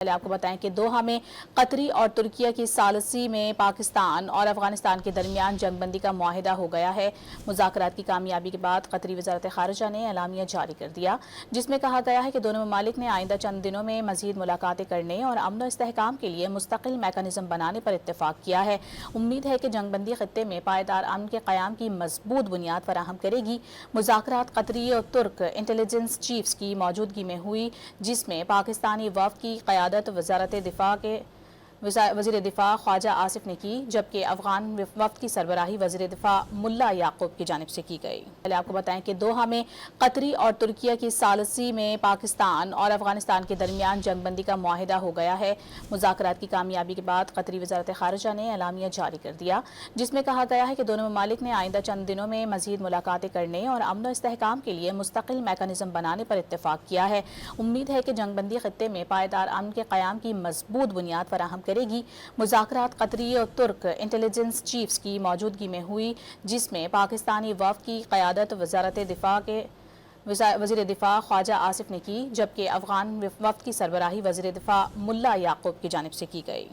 پہلے آپ کو بتائیں کہ دوحہ میں قطری اور ترکیہ کی ثالثی میں پاکستان اور افغانستان کے درمیان جنگ بندی کا معاہدہ ہو گیا ہے۔ مذاکرات کی کامیابی کے بعد قطری وزارت خارجہ نے اعلامیہ جاری کر دیا، جس میں کہا گیا ہے کہ دونوں ممالک نے آئندہ چند دنوں میں مزید ملاقاتیں کرنے اور امن و استحکام کے لیے مستقل میکانزم بنانے پر اتفاق کیا ہے۔ امید ہے کہ جنگ بندی خطے میں پائیدار امن کے قیام کی مضبوط بنیاد فراہم کرے گی۔ مذاکرات قطری اور ترک انٹیلیجنس چیفز کی موجودگی میں ہوئی، جس میں پاکستانی وفد کی قیادت وزیر دفاع خواجہ آصف نے کی، جبکہ افغان وفد کی سربراہی وزیر دفاع ملا یعقوب کی جانب سے کی گئی۔ پہلے آپ کو بتائیں کہ دوحہ میں قطری اور ترکیہ کی ثالثی میں پاکستان اور افغانستان کے درمیان جنگ بندی کا معاہدہ ہو گیا ہے۔ مذاکرات کی کامیابی کے بعد قطری وزارت خارجہ نے اعلامیہ جاری کر دیا، جس میں کہا گیا ہے کہ دونوں ممالک نے آئندہ چند دنوں میں مزید ملاقاتیں کرنے اور امن و استحکام کے لیے مستقل میکانزم بنانے پر اتفاق کیا ہے۔ امید ہے کہ جنگ بندی خطے میں پائیدار امن کے قیام کی مضبوط بنیاد فراہم کرے گی۔ مذاکرات قطری اور ترک انٹیلیجنس چیفز کی موجودگی میں ہوئی، جس میں پاکستانی وفد کی قیادت وزیر دفاع خواجہ آصف نے کی، جبکہ افغان وفد کی سربراہی وزیر دفاع ملا یعقوب کی جانب سے کی گئی۔